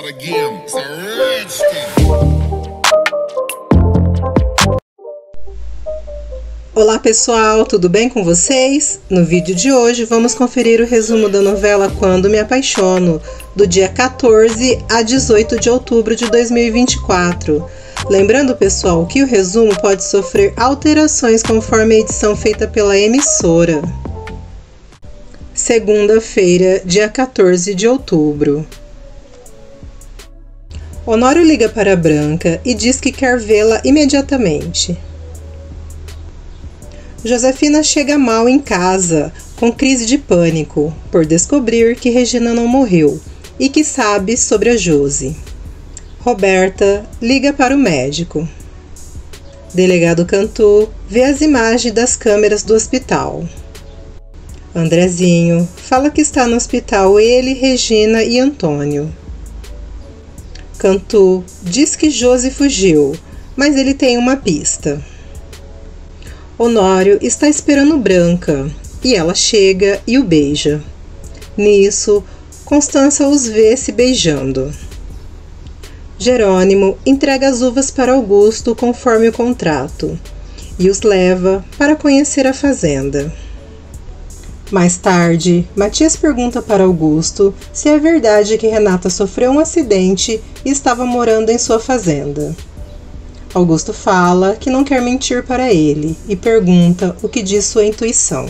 of the game. It's a rich thing. Olá pessoal, tudo bem com vocês? No vídeo de hoje vamos conferir o resumo da novela Quando Me Apaixono, do dia 14 a 18 de outubro de 2024. Lembrando pessoal que o resumo pode sofrer alterações conforme a edição feita pela emissora. Segunda-feira, dia 14 de outubro. Honório liga para Branca e diz que quer vê-la imediatamente. Josefina chega mal em casa, com crise de pânico, por descobrir que Regina não morreu e que sabe sobre a Josi. Roberta liga para o médico. Delegado Cantu vê as imagens das câmeras do hospital. Andrezinho fala que está no hospital ele, Regina e Antônio. Cantu diz que Josi fugiu, mas ele tem uma pista. Honório está esperando Branca e ela chega e o beija. Nisso, Constança os vê se beijando. Jerônimo entrega as uvas para Augusto conforme o contrato e os leva para conhecer a fazenda. Mais tarde, Matias pergunta para Augusto se é verdade que Renata sofreu um acidente e estava morando em sua fazenda. Augusto fala que não quer mentir para ele e pergunta o que diz sua intuição.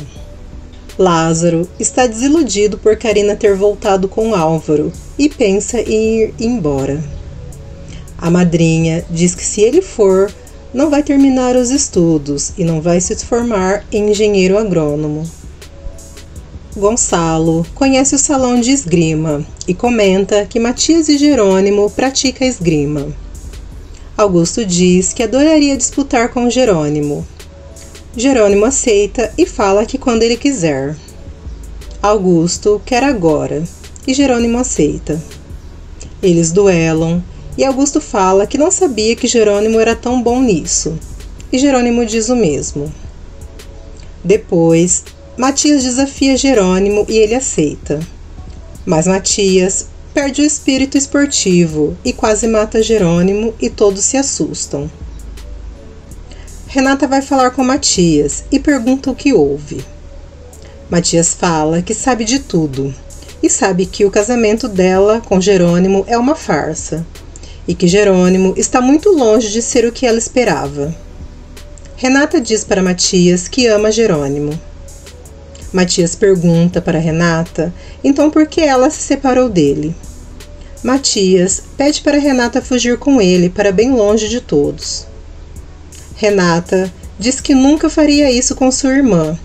Lázaro está desiludido por Carina ter voltado com Álvaro e pensa em ir embora. A madrinha diz que se ele for, não vai terminar os estudos e não vai se formar em engenheiro agrônomo. Gonçalo conhece o salão de esgrima e comenta que Matias e Jerônimo praticam esgrima. Augusto diz que adoraria disputar com Jerônimo. Jerônimo aceita e fala que quando ele quiser. Augusto quer agora e Jerônimo aceita. Eles duelam e Augusto fala que não sabia que Jerônimo era tão bom nisso, e Jerônimo diz o mesmo. Depois, Matias desafia Jerônimo e ele aceita. Mas Matias perde o espírito esportivo e quase mata Jerônimo e todos se assustam. Renata vai falar com Matias e pergunta o que houve. Matias fala que sabe de tudo e sabe que o casamento dela com Jerônimo é uma farsa e que Jerônimo está muito longe de ser o que ela esperava. Renata diz para Matias que ama Jerônimo. Matias pergunta para Renata então por que ela se separou dele. Matias pede para Renata fugir com ele para bem longe de todos. Renata diz que nunca faria isso com sua irmã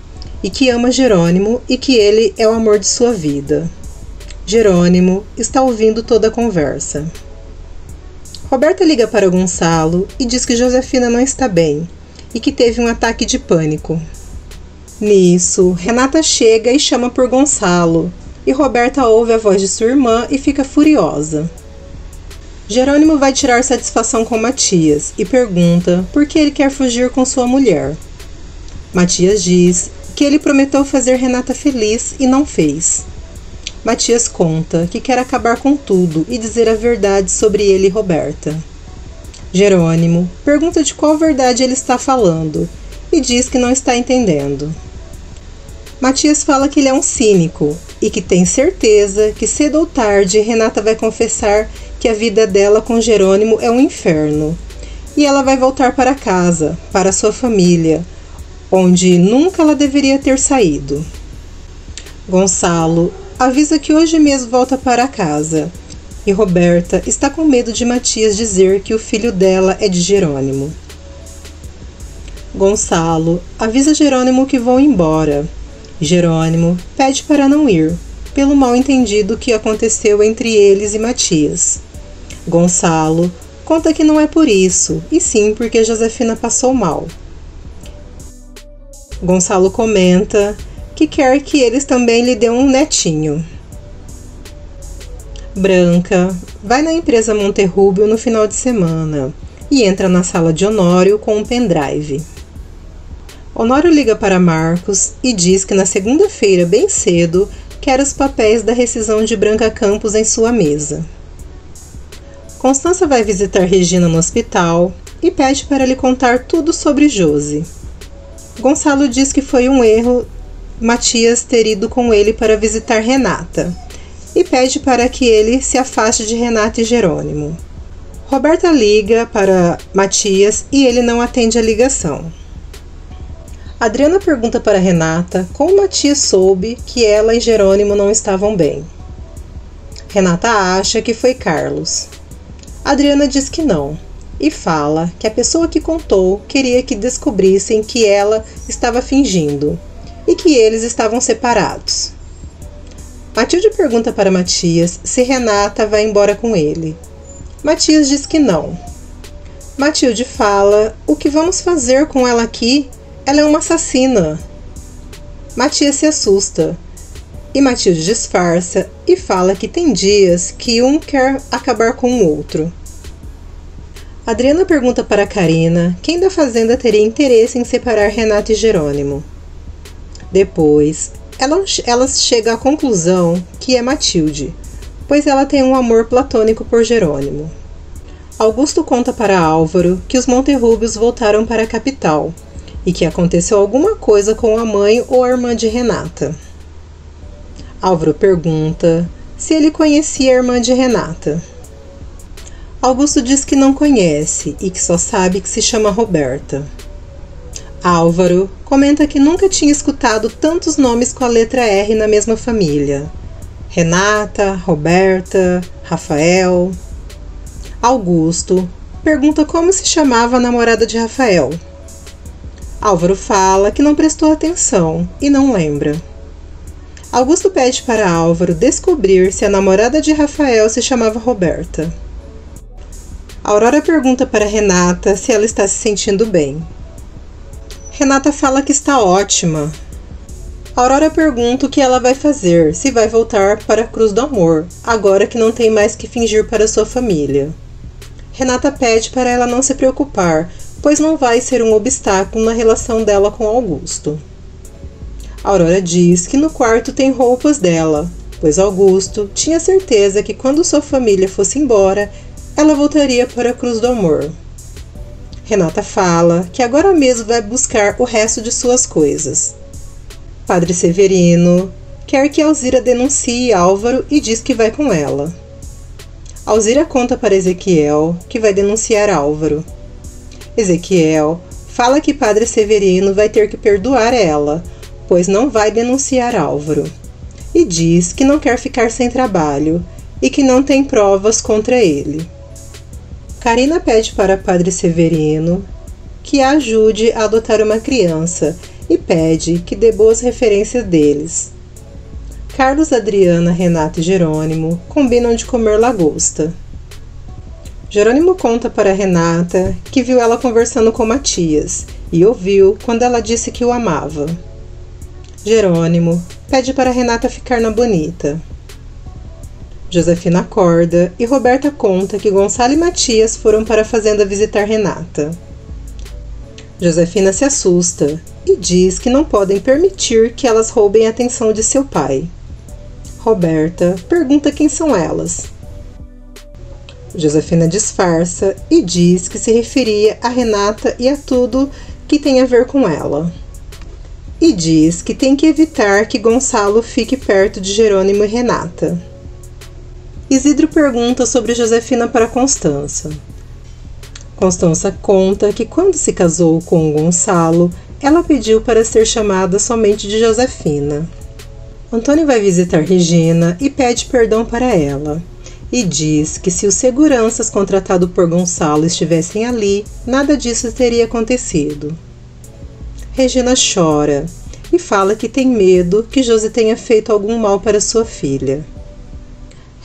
e que ama Jerônimo e que ele é o amor de sua vida. Jerônimo está ouvindo toda a conversa. Roberta liga para Gonçalo e diz que Josefina não está bem e que teve um ataque de pânico. Nisso, Renata chega e chama por Gonçalo, e Roberta ouve a voz de sua irmã e fica furiosa. Jerônimo vai tirar satisfação com Matias e pergunta por que ele quer fugir com sua mulher. Matias diz que ele prometeu fazer Renata feliz e não fez. Matias conta que quer acabar com tudo e dizer a verdade sobre ele e Roberta. Jerônimo pergunta de qual verdade ele está falando e diz que não está entendendo. Matias fala que ele é um cínico e que tem certeza que cedo ou tarde Renata vai confessar que a vida dela com Jerônimo é um inferno e ela vai voltar para casa, para sua família, onde nunca ela deveria ter saído. Gonçalo avisa que hoje mesmo volta para casa e Roberta está com medo de Matias dizer que o filho dela é de Jerônimo. Gonçalo avisa Jerônimo que vão embora. Jerônimo pede para não ir, pelo mal-entendido que aconteceu entre eles e Matias. Gonçalo conta que não é por isso, e sim porque Josefina passou mal. Gonçalo comenta que quer que eles também lhe dêem um netinho. Branca vai na empresa Monterrubio no final de semana e entra na sala de Honório com um pendrive. Honório liga para Marcos e diz que na segunda-feira, bem cedo, quer os papéis da rescisão de Branca Campos em sua mesa. Constança vai visitar Regina no hospital e pede para lhe contar tudo sobre Josi. Gonçalo diz que foi um erro Matias ter ido com ele para visitar Renata e pede para que ele se afaste de Renata e Jerônimo. Roberta liga para Matias e ele não atende a ligação. Adriana pergunta para Renata como Matias soube que ela e Jerônimo não estavam bem. Renata acha que foi Carlos. Adriana diz que não e fala que a pessoa que contou queria que descobrissem que ela estava fingindo e que eles estavam separados. Matilde pergunta para Matias se Renata vai embora com ele. Matias diz que não. Matilde fala: o que vamos fazer com ela aqui? Ela é uma assassina. Matias se assusta e Matilde disfarça e fala que tem dias que um quer acabar com o outro. Adriana pergunta para Carina quem da fazenda teria interesse em separar Renata e Jerônimo. Depois, ela chega à conclusão que é Matilde, pois ela tem um amor platônico por Jerônimo. Augusto conta para Álvaro que os Monterrúbios voltaram para a capital e que aconteceu alguma coisa com a mãe ou a irmã de Renata. Álvaro pergunta se ele conhecia a irmã de Renata. Augusto diz que não conhece e que só sabe que se chama Roberta. Álvaro comenta que nunca tinha escutado tantos nomes com a letra R na mesma família. Renata, Roberta, Rafael. Augusto pergunta como se chamava a namorada de Rafael. Álvaro fala que não prestou atenção e não lembra. Augusto pede para Álvaro descobrir se a namorada de Rafael se chamava Roberta. Aurora pergunta para Renata se ela está se sentindo bem. Renata fala que está ótima. Aurora pergunta o que ela vai fazer, se vai voltar para a Cruz do Amor, agora que não tem mais que fingir para sua família. Renata pede para ela não se preocupar, pois não vai ser um obstáculo na relação dela com Augusto. Aurora diz que no quarto tem roupas dela, pois Augusto tinha certeza que quando sua família fosse embora, ela voltaria para a Cruz do Amor. Renata fala que agora mesmo vai buscar o resto de suas coisas. Padre Severino quer que Alzira denuncie Álvaro e diz que vai com ela. Alzira conta para Ezequiel que vai denunciar Álvaro. Ezequiel fala que Padre Severino vai ter que perdoar ela, pois não vai denunciar Álvaro, e diz que não quer ficar sem trabalho e que não tem provas contra ele. Carina pede para Padre Severino que a ajude a adotar uma criança e pede que dê boas referências deles. Carlos, Adriana, Renata e Jerônimo combinam de comer lagosta. Jerônimo conta para Renata que viu ela conversando com Matias e ouviu quando ela disse que o amava. Jerônimo pede para Renata ficar na Bonita. Josefina acorda e Roberta conta que Gonçalo e Matias foram para a fazenda visitar Renata. Josefina se assusta e diz que não podem permitir que elas roubem a atenção de seu pai. Roberta pergunta quem são elas. Josefina disfarça e diz que se referia a Renata e a tudo que tem a ver com ela. E diz que tem que evitar que Gonçalo fique perto de Jerônimo e Renata. Isidro pergunta sobre Josefina para Constança. Constança conta que quando se casou com Gonçalo, ela pediu para ser chamada somente de Josefina. Antônio vai visitar Regina e pede perdão para ela, e diz que se os seguranças contratados por Gonçalo estivessem ali, nada disso teria acontecido. Regina chora e fala que tem medo que Josi tenha feito algum mal para sua filha.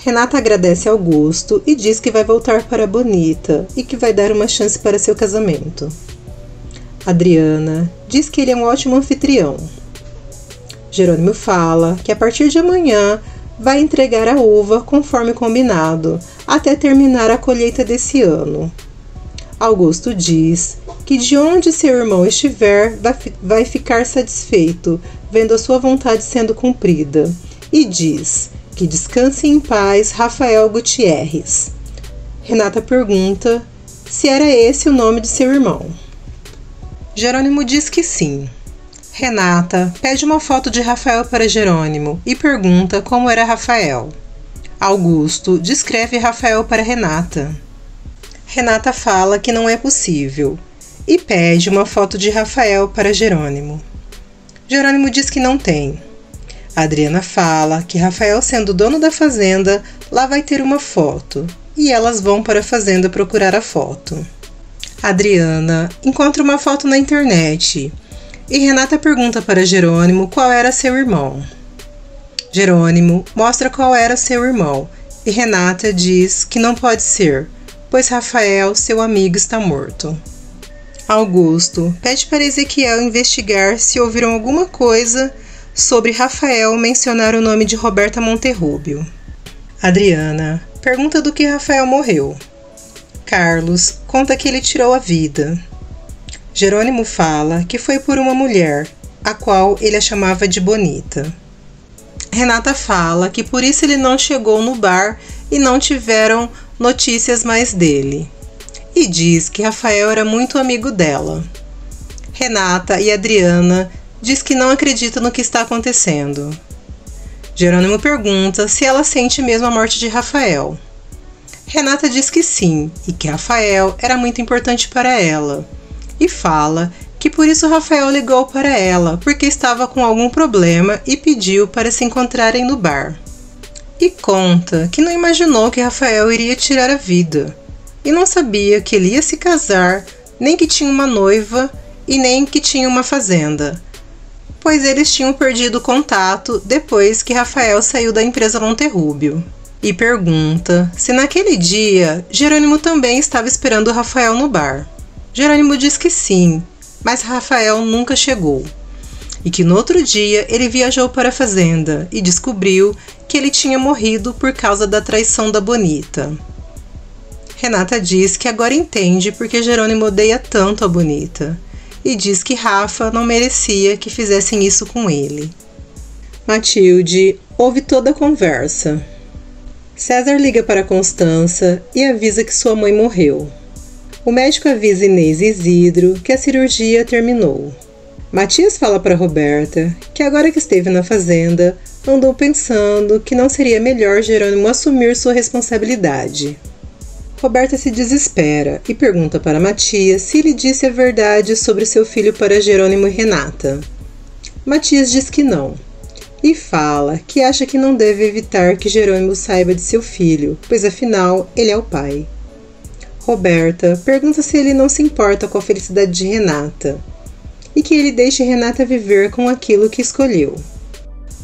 Renata agradece Augusto e diz que vai voltar para Bonita e que vai dar uma chance para seu casamento. Adriana diz que ele é um ótimo anfitrião. Jerônimo fala que a partir de amanhã vai entregar a uva conforme combinado, até terminar a colheita desse ano. Augusto diz que de onde seu irmão estiver, vai ficar satisfeito, vendo a sua vontade sendo cumprida, e diz que descanse em paz Rafael Gutierrez. Renata pergunta se era esse o nome de seu irmão. Jerônimo diz que sim. Renata pede uma foto de Rafael para Jerônimo e pergunta como era Rafael. Augusto descreve Rafael para Renata. Renata fala que não é possível e pede uma foto de Rafael para Jerônimo. Jerônimo diz que não tem. Adriana fala que Rafael, sendo dono da fazenda, lá vai ter uma foto e elas vão para a fazenda procurar a foto. Adriana encontra uma foto na internet e Renata pergunta para Jerônimo qual era seu irmão. Jerônimo mostra qual era seu irmão e Renata diz que não pode ser, pois Rafael, seu amigo, está morto. Augusto pede para Ezequiel investigar se ouviram alguma coisa sobre Rafael mencionar o nome de Roberta Monterrubio. Adriana pergunta do que Rafael morreu. Carlos conta que ele tirou a vida. Jerônimo fala que foi por uma mulher, a qual ele a chamava de Bonita. Renata fala que por isso ele não chegou no bar e não tiveram notícias mais dele. E diz que Rafael era muito amigo dela. Renata e Adriana diz que não acredita no que está acontecendo. Jerônimo pergunta se ela sente mesmo a morte de Rafael. Renata diz que sim, e que Rafael era muito importante para ela. E fala que por isso Rafael ligou para ela, porque estava com algum problema e pediu para se encontrarem no bar. E conta que não imaginou que Rafael iria tirar a vida. E não sabia que ele ia se casar, nem que tinha uma noiva e nem que tinha uma fazenda, pois eles tinham perdido o contato depois que Rafael saiu da empresa Monterrubio. E pergunta se naquele dia Jerônimo também estava esperando Rafael no bar. Jerônimo diz que sim, mas Rafael nunca chegou. E que no outro dia ele viajou para a fazenda e descobriu que ele tinha morrido por causa da traição da Bonita. Renata diz que agora entende porque Jerônimo odeia tanto a Bonita e diz que Rafa não merecia que fizessem isso com ele. Matilde ouve toda a conversa. César liga para Constança e avisa que sua mãe morreu. O médico avisa Inês e Isidro que a cirurgia terminou. Matias fala para Roberta que agora que esteve na fazenda, andou pensando que não seria melhor Jerônimo assumir sua responsabilidade. Roberta se desespera e pergunta para Matias se ele disse a verdade sobre seu filho para Jerônimo e Renata. Matias diz que não, e fala que acha que não deve evitar que Jerônimo saiba de seu filho, pois afinal ele é o pai. Roberta pergunta se ele não se importa com a felicidade de Renata, e que ele deixe Renata viver com aquilo que escolheu.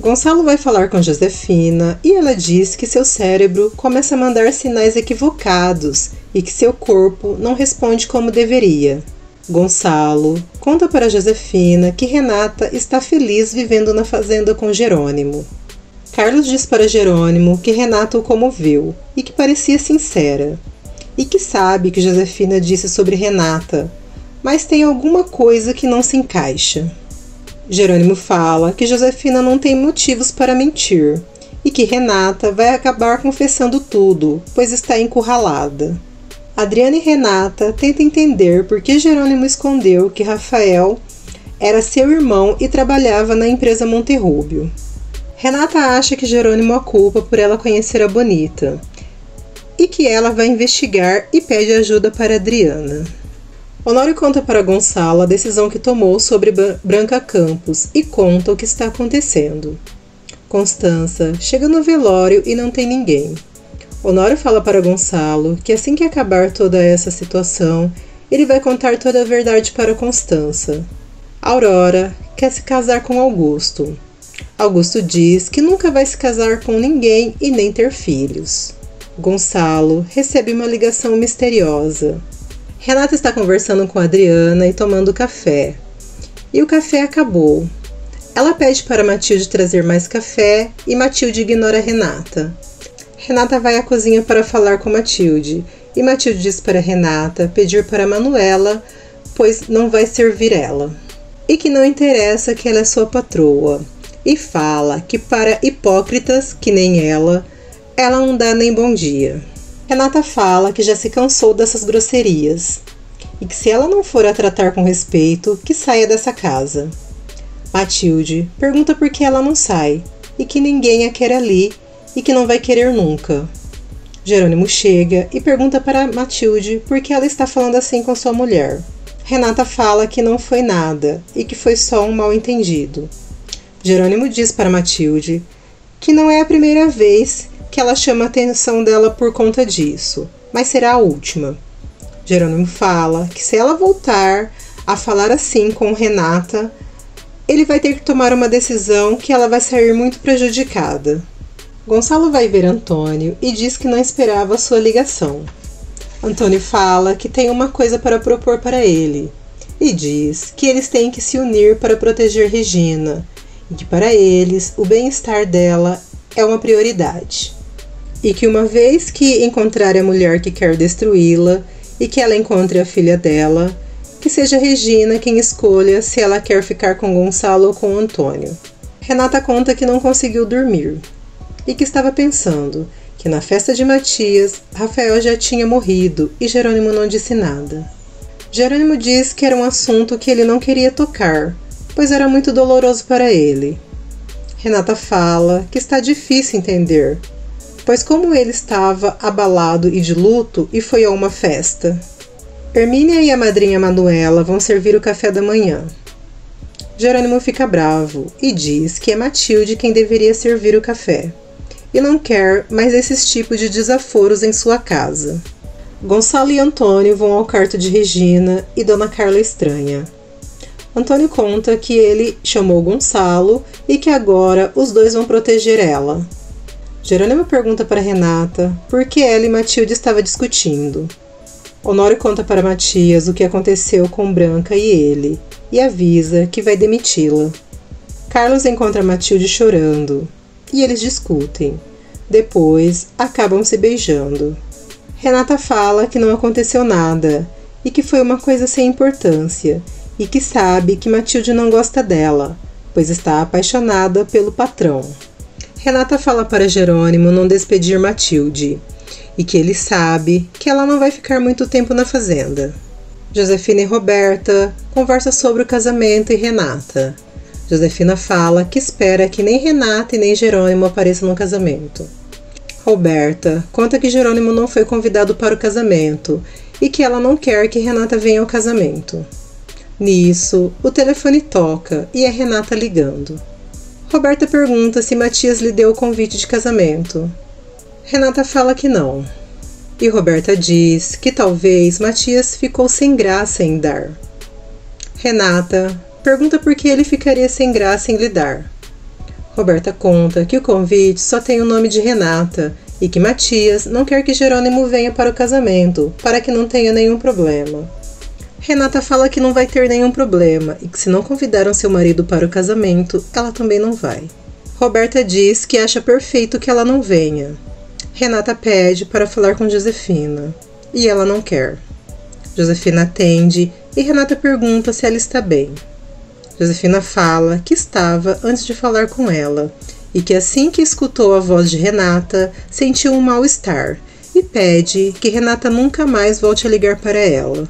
Gonçalo vai falar com Josefina e ela diz que seu cérebro começa a mandar sinais equivocados e que seu corpo não responde como deveria. Gonçalo conta para Josefina que Renata está feliz vivendo na fazenda com Jerônimo. Carlos diz para Jerônimo que Renata o comoveu e que parecia sincera, e que sabe que Josefina disse sobre Renata, mas tem alguma coisa que não se encaixa. Jerônimo fala que Josefina não tem motivos para mentir e que Renata vai acabar confessando tudo, pois está encurralada. Adriana e Renata tentam entender por que Jerônimo escondeu que Rafael era seu irmão e trabalhava na empresa Monterrubio. Renata acha que Jerônimo a culpa por ela conhecer a Bonita e que ela vai investigar e pede ajuda para Adriana. Honório conta para Gonçalo a decisão que tomou sobre Branca Campos e conta o que está acontecendo. Constança chega no velório e não tem ninguém. Honório fala para Gonçalo que assim que acabar toda essa situação, ele vai contar toda a verdade para Constança. Aurora quer se casar com Augusto. Augusto diz que nunca vai se casar com ninguém e nem ter filhos. Gonçalo recebe uma ligação misteriosa. Renata está conversando com Adriana e tomando café. E o café acabou. Ela pede para Matilde trazer mais café e Matilde ignora Renata. Renata vai à cozinha para falar com Matilde e Matilde diz para Renata pedir para Manuela, pois não vai servir ela. E que não interessa que ela é sua patroa. E fala que para hipócritas, que nem ela não dá nem bom dia. Renata fala que já se cansou dessas grosserias e que se ela não for a tratar com respeito, que saia dessa casa. Matilde pergunta por que ela não sai e que ninguém a quer ali e que não vai querer nunca. Jerônimo chega e pergunta para Matilde por que ela está falando assim com sua mulher. Renata fala que não foi nada e que foi só um mal-entendido. Jerônimo diz para Matilde que não é a primeira vez que ela chama a atenção dela por conta disso, mas será a última. Jerônimo fala que se ela voltar a falar assim com Renata, ele vai ter que tomar uma decisão que ela vai sair muito prejudicada. Gonçalo vai ver Antônio e diz que não esperava a sua ligação. Antônio fala que tem uma coisa para propor para ele e diz que eles têm que se unir para proteger Regina e que para eles o bem-estar dela é uma prioridade. E que uma vez que encontrar a mulher que quer destruí-la e que ela encontre a filha dela, que seja Regina quem escolha se ela quer ficar com Gonçalo ou com Antônio. Renata conta que não conseguiu dormir e que estava pensando que na festa de Matias, Rafael já tinha morrido e Jerônimo não disse nada. Jerônimo diz que era um assunto que ele não queria tocar, pois era muito doloroso para ele. Renata fala que está difícil entender, pois como ele estava abalado e de luto e foi a uma festa. Hermínia e a madrinha Manuela vão servir o café da manhã. Jerônimo fica bravo e diz que é Matilde quem deveria servir o café e não quer mais esses tipos de desaforos em sua casa. Gonçalo e Antônio vão ao quarto de Regina e Dona Carla estranha. Antônio conta que ele chamou Gonçalo e que agora os dois vão proteger ela. Jerônimo pergunta para Renata por que ela e Matilde estavam discutindo. Honório conta para Matias o que aconteceu com Branca e ele e avisa que vai demiti-la. Carlos encontra Matilde chorando e eles discutem. Depois, acabam se beijando. Renata fala que não aconteceu nada e que foi uma coisa sem importância e que sabe que Matilde não gosta dela, pois está apaixonada pelo patrão. Renata fala para Jerônimo não despedir Matilde e que ele sabe que ela não vai ficar muito tempo na fazenda. Josefina e Roberta conversam sobre o casamento e Renata. Josefina fala que espera que nem Renata e nem Jerônimo apareçam no casamento. Roberta conta que Jerônimo não foi convidado para o casamento e que ela não quer que Renata venha ao casamento. Nisso, o telefone toca e é Renata ligando. Roberta pergunta se Matias lhe deu o convite de casamento. Renata fala que não. E Roberta diz que talvez Matias ficou sem graça em dar. Renata pergunta por que ele ficaria sem graça em lhe dar. Roberta conta que o convite só tem o nome de Renata e que Matias não quer que Jerônimo venha para o casamento, para que não tenha nenhum problema. Renata fala que não vai ter nenhum problema e que se não convidaram seu marido para o casamento, ela também não vai. Roberta diz que acha perfeito que ela não venha. Renata pede para falar com Josefina e ela não quer. Josefina atende e Renata pergunta se ela está bem. Josefina fala que estava antes de falar com ela e que assim que escutou a voz de Renata, sentiu um mal-estar e pede que Renata nunca mais volte a ligar para ela.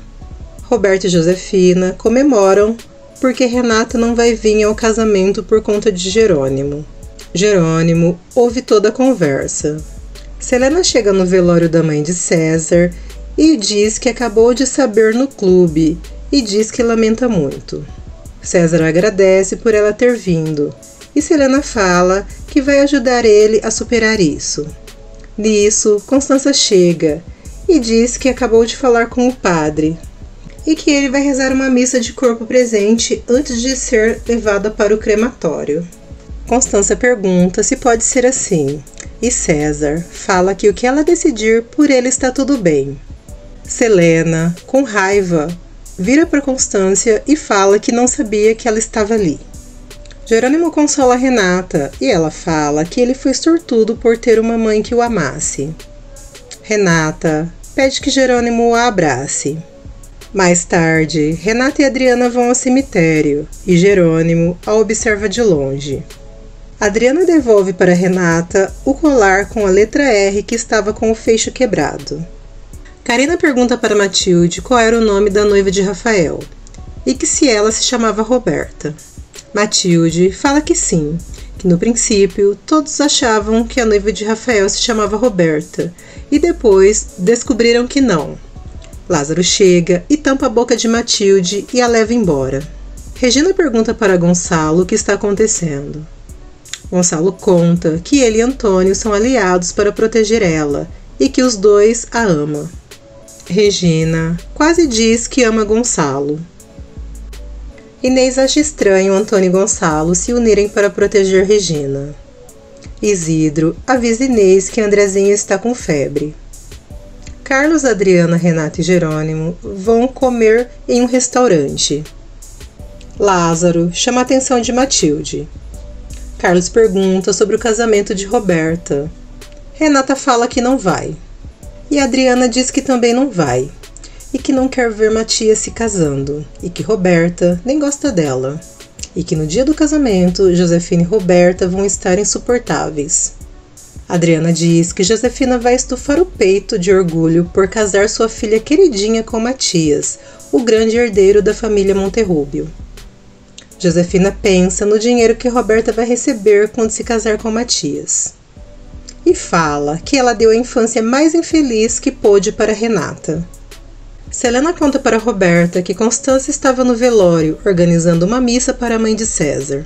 Roberta e Josefina comemoram porque Renata não vai vir ao casamento por conta de Jerônimo. Jerônimo ouve toda a conversa. Selena chega no velório da mãe de César e diz que acabou de saber no clube e diz que lamenta muito. César agradece por ela ter vindo e Selena fala que vai ajudar ele a superar isso. Nisso, Constança chega e diz que acabou de falar com o padre e que ele vai rezar uma missa de corpo presente antes de ser levada para o crematório. Constança pergunta se pode ser assim e César fala que o que ela decidir, por ele está tudo bem. Selena, com raiva, vira para Constância e fala que não sabia que ela estava ali. Jerônimo consola Renata e ela fala que ele foi sortudo por ter uma mãe que o amasse. Renata pede que Jerônimo a abrace. Mais tarde, Renata e Adriana vão ao cemitério e Jerônimo a observa de longe. Adriana devolve para Renata o colar com a letra R que estava com o fecho quebrado. Karina pergunta para Matilde qual era o nome da noiva de Rafael e que se ela se chamava Roberta. Matilde fala que sim, que no princípio todos achavam que a noiva de Rafael se chamava Roberta e depois descobriram que não. Lázaro chega e tampa a boca de Matilde e a leva embora. Regina pergunta para Gonçalo o que está acontecendo. Gonçalo conta que ele e Antônio são aliados para proteger ela e que os dois a amam. Regina quase diz que ama Gonçalo. Inês acha estranho Antônio e Gonçalo se unirem para proteger Regina. Isidro avisa Inês que Andrezinha está com febre. Carlos, Adriana, Renata e Jerônimo vão comer em um restaurante. Lázaro chama a atenção de Matilde. Carlos pergunta sobre o casamento de Roberta. Renata fala que não vai. E Adriana diz que também não vai. E que não quer ver Matias se casando. E que Roberta nem gosta dela. E que no dia do casamento, Josefina e Roberta vão estar insuportáveis. Adriana diz que Josefina vai estufar o peito de orgulho por casar sua filha queridinha com Matias, o grande herdeiro da família Monterrubio. Josefina pensa no dinheiro que Roberta vai receber quando se casar com Matias. E fala que ela deu a infância mais infeliz que pôde para Renata. Selena conta para Roberta que Constância estava no velório organizando uma missa para a mãe de César.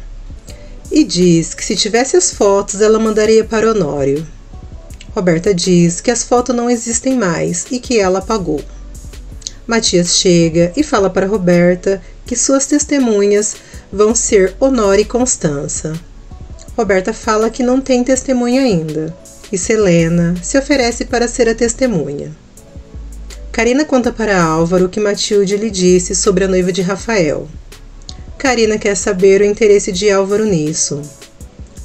E diz que se tivesse as fotos ela mandaria para Honório. Roberta diz que as fotos não existem mais e que ela apagou. Matias chega e fala para Roberta que suas testemunhas vão ser Honório e Constança. Roberta fala que não tem testemunha ainda e Selena se oferece para ser a testemunha. Karina conta para Álvaro o que Matilde lhe disse sobre a noiva de Rafael. Karina quer saber o interesse de Álvaro nisso.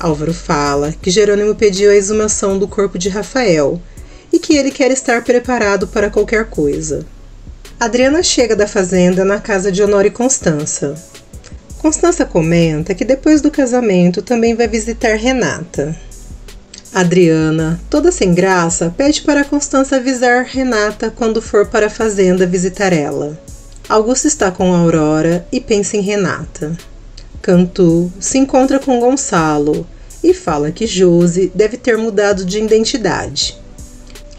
Álvaro fala que Jerônimo pediu a exumação do corpo de Rafael e que ele quer estar preparado para qualquer coisa. Adriana chega da fazenda na casa de Honório e Constança. Constança comenta que depois do casamento também vai visitar Renata. Adriana, toda sem graça, pede para Constança avisar Renata quando for para a fazenda visitar ela. Augusto está com Aurora e pensa em Renata. Cantu se encontra com Gonçalo e fala que Josi deve ter mudado de identidade.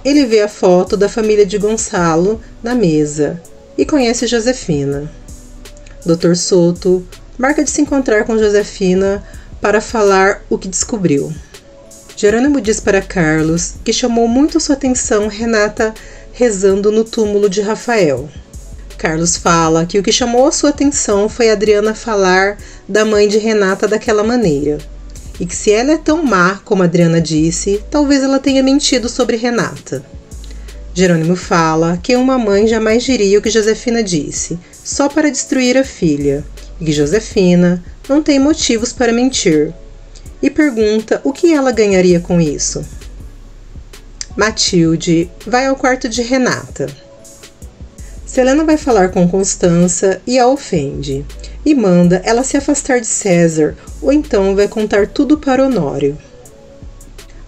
Ele vê a foto da família de Gonçalo na mesa e conhece Josefina. Dr. Soto marca de se encontrar com Josefina para falar o que descobriu. Jerônimo diz para Carlos que chamou muito sua atenção Renata rezando no túmulo de Rafael. Carlos fala que o que chamou a sua atenção foi Adriana falar da mãe de Renata daquela maneira, e que se ela é tão má como Adriana disse, talvez ela tenha mentido sobre Renata. Jerônimo fala que uma mãe jamais diria o que Josefina disse, só para destruir a filha, e que Josefina não tem motivos para mentir, e pergunta o que ela ganharia com isso. Matilde vai ao quarto de Renata. Selena vai falar com Constança e a ofende, e manda ela se afastar de César, ou então vai contar tudo para Honório.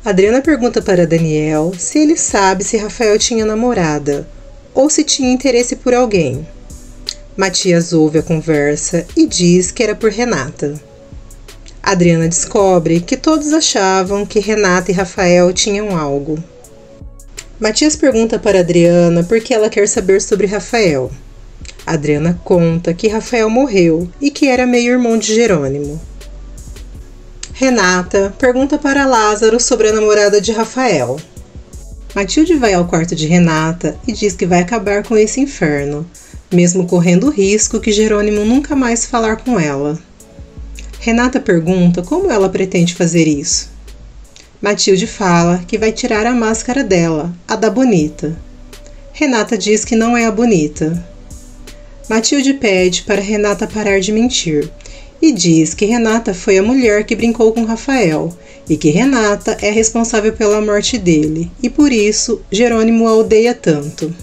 Adriana pergunta para Daniel se ele sabe se Rafael tinha namorada, ou se tinha interesse por alguém. Matias ouve a conversa e diz que era por Renata. Adriana descobre que todos achavam que Renata e Rafael tinham algo. Matias pergunta para Adriana por que ela quer saber sobre Rafael. Adriana conta que Rafael morreu e que era meio-irmão de Jerônimo. Renata pergunta para Lázaro sobre a namorada de Rafael. Matilde vai ao quarto de Renata e diz que vai acabar com esse inferno, mesmo correndo o risco que Jerônimo nunca mais falar com ela. Renata pergunta como ela pretende fazer isso. Matilde fala que vai tirar a máscara dela, a da bonita. Renata diz que não é a bonita. Matilde pede para Renata parar de mentir e diz que Renata foi a mulher que brincou com Rafael e que Renata é responsável pela morte dele e por isso Jerônimo a odeia tanto.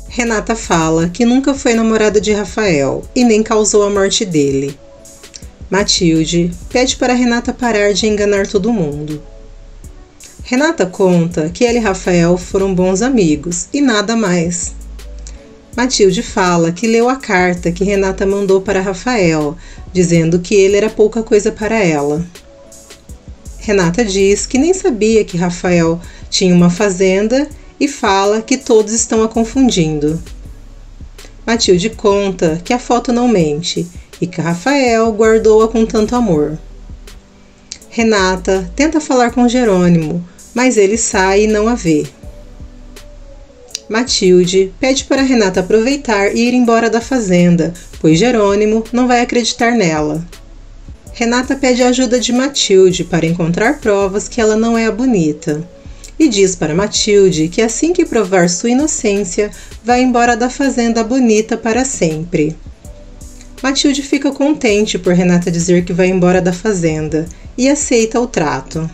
Renata fala que nunca foi namorada de Rafael e nem causou a morte dele. Matilde pede para Renata parar de enganar todo mundo. Renata conta que ela e Rafael foram bons amigos e nada mais. Matilde fala que leu a carta que Renata mandou para Rafael, dizendo que ele era pouca coisa para ela. Renata diz que nem sabia que Rafael tinha uma fazenda e fala que todos estão a confundindo. Matilde conta que a foto não mente e que Rafael guardou-a com tanto amor. Renata tenta falar com Jerônimo, mas ele sai e não a vê. Matilde pede para Renata aproveitar e ir embora da fazenda, pois Jerônimo não vai acreditar nela. Renata pede a ajuda de Matilde para encontrar provas que ela não é a bonita e diz para Matilde que assim que provar sua inocência, vai embora da fazenda bonita para sempre. Matilde fica contente por Renata dizer que vai embora da fazenda e aceita o trato.